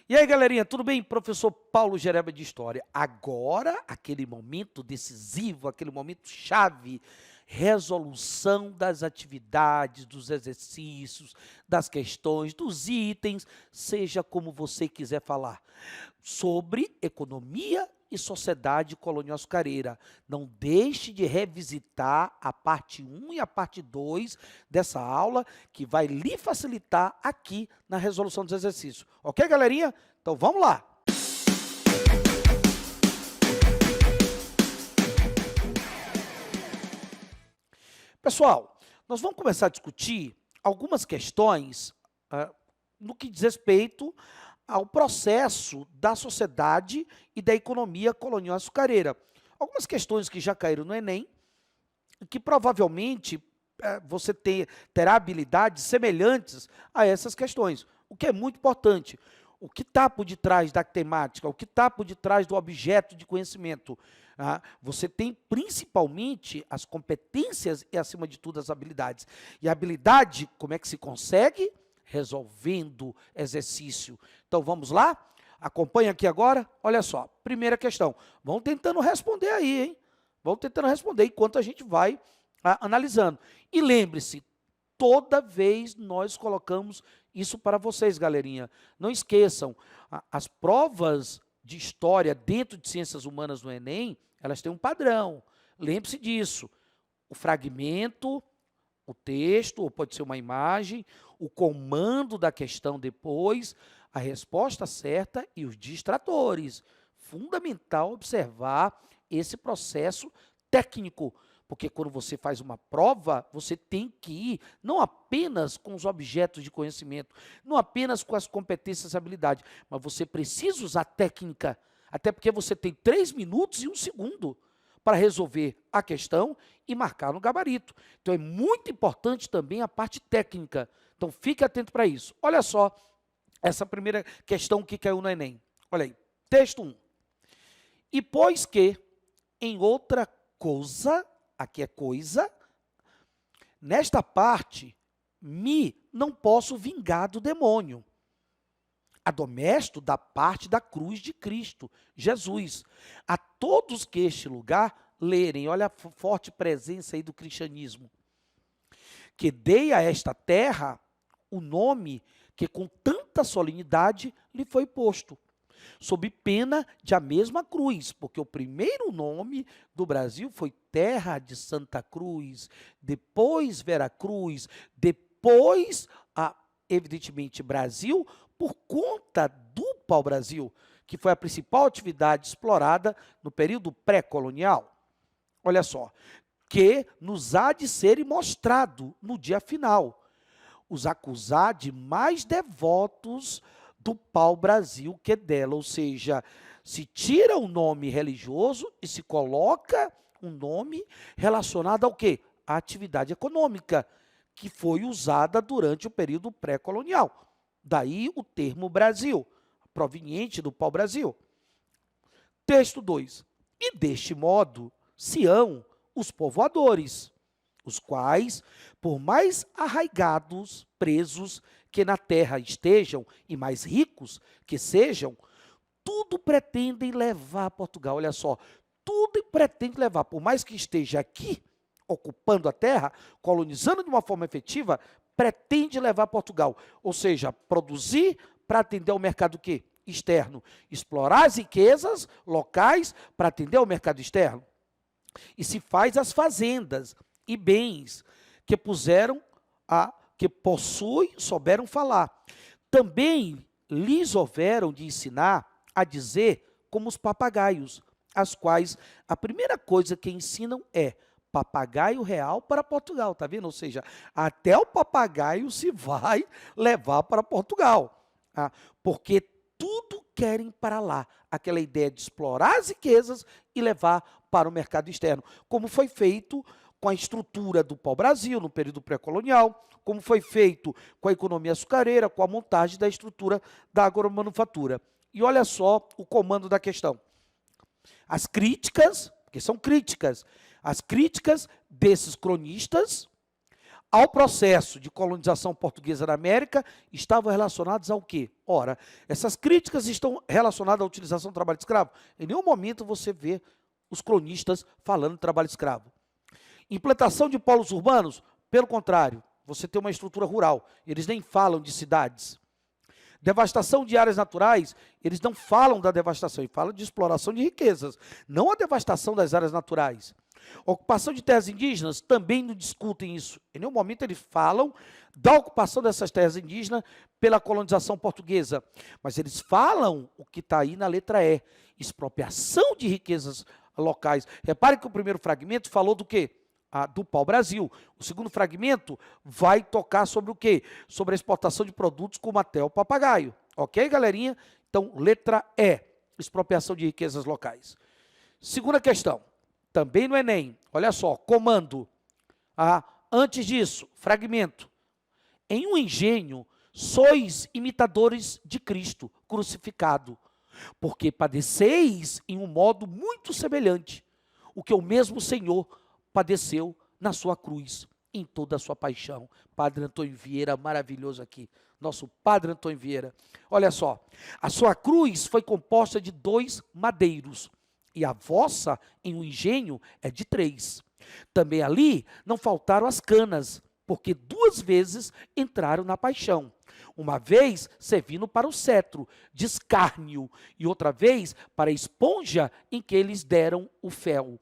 E aí, galerinha, tudo bem? Professor Paulo Gereba de História. Agora, aquele momento decisivo, aquele momento chave, resolução das atividades, dos exercícios, das questões, dos itens, seja como você quiser falar, sobre economia e sociedade colonial açucareira. Não deixe de revisitar a parte 1 e a parte 2 dessa aula, que vai lhe facilitar aqui na resolução dos exercícios. Ok, galerinha? Então vamos lá. Pessoal, nós vamos começar a discutir algumas questões no que diz respeito ao processo da sociedade e da economia colonial açucareira. Algumas questões que já caíram no Enem, que provavelmente você terá habilidades semelhantes a essas questões, o que é muito importante. O que está por detrás da temática, o que está por detrás do objeto de conhecimento. Você tem principalmente as competências e, acima de tudo, as habilidades. E a habilidade, como é que se consegue? Resolvendo exercício. Então, vamos lá? Acompanha aqui agora. Olha só, primeira questão. Vão tentando responder aí, hein? Vão tentando responder enquanto a gente vai analisando. E lembre-se, toda vez nós colocamos isso para vocês, galerinha. Não esqueçam, as provas de história dentro de ciências humanas no Enem, elas têm um padrão. Lembre-se disso. O fragmento, o texto, ou pode ser uma imagem, o comando da questão depois, a resposta certa e os distratores. Fundamental observar esse processo técnico, porque quando você faz uma prova, você tem que ir não apenas com os objetos de conhecimento, não apenas com as competências e habilidades, mas você precisa usar técnica, até porque você tem 3 minutos e 1 segundo para resolver a questão e marcar no gabarito. Então é muito importante também a parte técnica. Então fique atento para isso. Olha só essa primeira questão que caiu no Enem. Olha aí, texto 1. E pois que em outra coisa, aqui é coisa, nesta parte, não posso vingar do demônio. Adomesto da parte da cruz de Cristo, Jesus. A todos que este lugar lerem, olha a forte presença aí do cristianismo, que dei a esta terra o nome que com tanta solenidade lhe foi posto, sob pena de a mesma cruz, porque o primeiro nome do Brasil foi Terra de Santa Cruz, depois Veracruz, depois, evidentemente, Brasil, por conta do pau-brasil, que foi a principal atividade explorada no período pré-colonial. Olha só, que nos há de ser mostrado no dia final, os acusar de mais devotos do pau-brasil que dela, ou seja, se tira o nome religioso e se coloca um nome relacionado ao quê? À atividade econômica, que foi usada durante o período pré-colonial. Daí o termo Brasil, proveniente do pau-brasil. Texto 2. E deste modo se hão os povoadores, os quais, por mais arraigados, presos que na terra estejam e mais ricos que sejam, tudo pretendem levar a Portugal. Olha só, tudo pretende levar, por mais que esteja aqui, ocupando a terra, colonizando de uma forma efetiva, pretende levar a Portugal. Ou seja, produzir para atender ao mercado quê? Externo. Explorar as riquezas locais para atender ao mercado externo. E se faz as fazendas e bens que puseram que possuem, souberam falar. Também lhes houveram de ensinar a dizer como os papagaios, as quais a primeira coisa que ensinam é papagaio real para Portugal, tá vendo? Ou seja, até o papagaio se vai levar para Portugal, porque tudo querem para lá, aquela ideia de explorar as riquezas e levar para o mercado externo, como foi feito com a estrutura do pau-brasil no período pré-colonial, como foi feito com a economia açucareira, com a montagem da estrutura da agromanufatura. E olha só o comando da questão. As críticas, porque são críticas, as críticas desses cronistas ao processo de colonização portuguesa da América estavam relacionados ao quê? Ora, essas críticas estão relacionadas à utilização do trabalho escravo? Em nenhum momento você vê os cronistas falando de trabalho escravo. Implantação de polos urbanos? Pelo contrário, você tem uma estrutura rural, eles nem falam de cidades. Devastação de áreas naturais, eles não falam da devastação, eles falam de exploração de riquezas, não a devastação das áreas naturais. Ocupação de terras indígenas, também não discutem isso. Em nenhum momento eles falam da ocupação dessas terras indígenas pela colonização portuguesa. Mas eles falam o que está aí na letra E, expropriação de riquezas locais. Repare que o primeiro fragmento falou do quê? Do pau-brasil. O segundo fragmento vai tocar sobre o quê? Sobre a exportação de produtos como até o papagaio. Ok, galerinha? Então, letra E, expropriação de riquezas locais. Segunda questão. Também no Enem, olha só, comando. Antes disso, fragmento. Em um engenho, sois imitadores de Cristo crucificado, porque padeceis em um modo muito semelhante, o que o mesmo Senhor padeceu na sua cruz, em toda a sua paixão. Padre Antônio Vieira, maravilhoso aqui, nosso Padre Antônio Vieira. Olha só, a sua cruz foi composta de 2 madeiros, e a vossa, em um engenho, é de 3. Também ali não faltaram as canas, porque 2 vezes entraram na paixão. Uma vez servindo para o cetro de escárnio, e outra vez para a esponja em que eles deram o fel.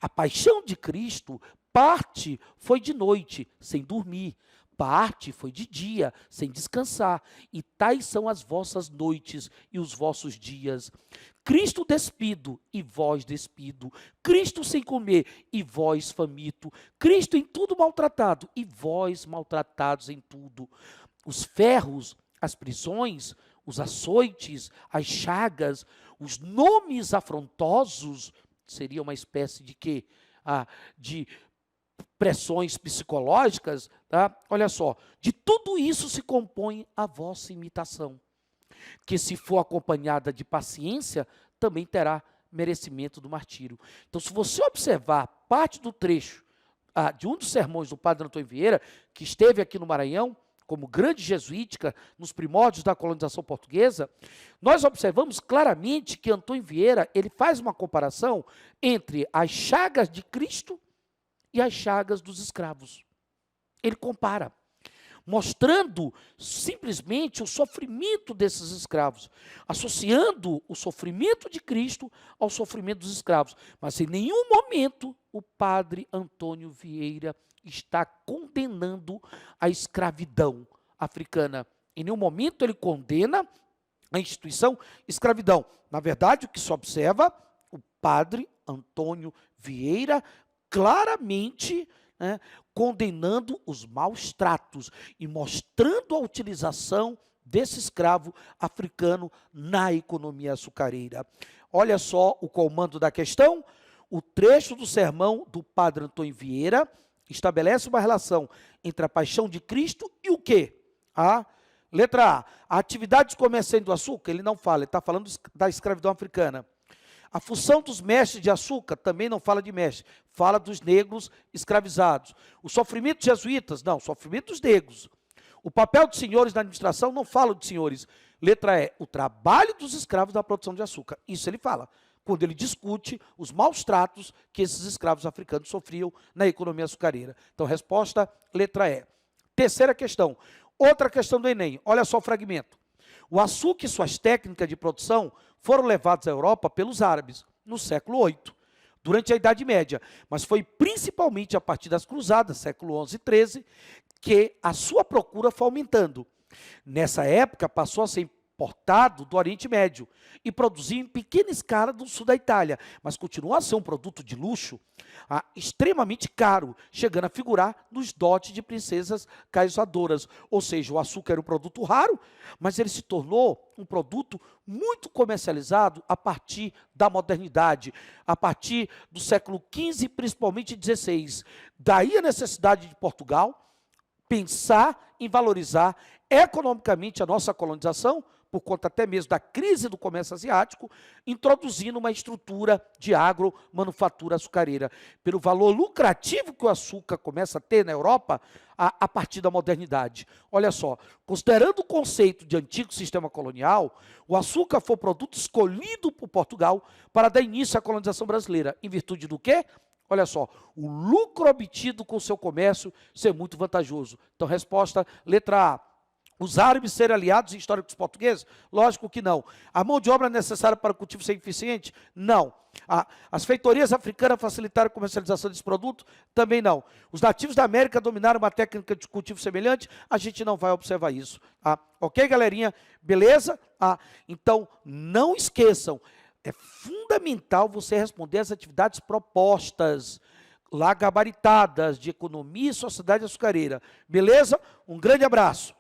A paixão de Cristo, parte foi de noite, sem dormir, parte foi de dia, sem descansar, e tais são as vossas noites e os vossos dias. Cristo despido e vós despido, Cristo sem comer e vós faminto, Cristo em tudo maltratado e vós maltratados em tudo. Os ferros, as prisões, os açoites, as chagas, os nomes afrontosos, seria uma espécie de quê? De pressões psicológicas, tá? Olha só, de tudo isso se compõe a vossa imitação, que se for acompanhada de paciência, também terá merecimento do martírio. Então, se você observar parte do trecho de um dos sermões do Padre Antônio Vieira, que esteve aqui no Maranhão, como grande jesuítica, nos primórdios da colonização portuguesa, nós observamos claramente que Antônio Vieira, ele faz uma comparação entre as chagas de Cristo e as chagas dos escravos. Ele compara, mostrando simplesmente o sofrimento desses escravos, associando o sofrimento de Cristo ao sofrimento dos escravos. Mas em nenhum momento o Padre Antônio Vieira está condenando a escravidão africana. Em nenhum momento ele condena a instituição escravidão. Na verdade, o que se observa, o Padre Antônio Vieira claramente, né, condenando os maus tratos e mostrando a utilização desse escravo africano na economia açucareira. Olha só o comando da questão. O trecho do sermão do Padre Antônio Vieira estabelece uma relação entre a paixão de Cristo e o quê? Letra A atividade de comerciante do açúcar, ele não fala, ele está falando da escravidão africana. A função dos mestres de açúcar, também não fala de mestre, fala dos negros escravizados. O sofrimento dos jesuítas, não, sofrimento dos negros. O papel dos senhores na administração, não fala de senhores. Letra E, o trabalho dos escravos na produção de açúcar. Isso ele fala, quando ele discute os maus tratos que esses escravos africanos sofriam na economia açucareira. Então, resposta, letra E. Terceira questão, outra questão do Enem, olha só o fragmento. O açúcar e suas técnicas de produção foram levados à Europa pelos árabes no século VIII, durante a Idade Média, mas foi principalmente a partir das cruzadas, século XI e XIII, que a sua procura foi aumentando. Nessa época, passou a ser importado do Oriente Médio e produzido em pequena escala do sul da Itália, mas continuou a ser um produto de luxo extremamente caro, chegando a figurar nos dotes de princesas caiçadoras. Ou seja, o açúcar era um produto raro, mas ele se tornou um produto muito comercializado a partir da modernidade, a partir do século XV, principalmente XVI. Daí a necessidade de Portugal pensar em valorizar economicamente a nossa colonização, por conta até mesmo da crise do comércio asiático, introduzindo uma estrutura de agromanufatura açucareira, pelo valor lucrativo que o açúcar começa a ter na Europa a partir da modernidade. Olha só, considerando o conceito de antigo sistema colonial, o açúcar foi o produto escolhido por Portugal para dar início à colonização brasileira, em virtude do quê? Olha só, o lucro obtido com o seu comércio ser muito vantajoso. Então, resposta, letra A. Os árabes serem aliados históricos portugueses? Lógico que não. A mão de obra necessária para o cultivo ser eficiente? Não. As feitorias africanas facilitaram a comercialização desse produto? Também não. Os nativos da América dominaram uma técnica de cultivo semelhante? A gente não vai observar isso. Ok, galerinha? Beleza? Então, não esqueçam, é fundamental você responder às atividades propostas, lá gabaritadas, de economia e sociedade açucareira. Beleza? Um grande abraço.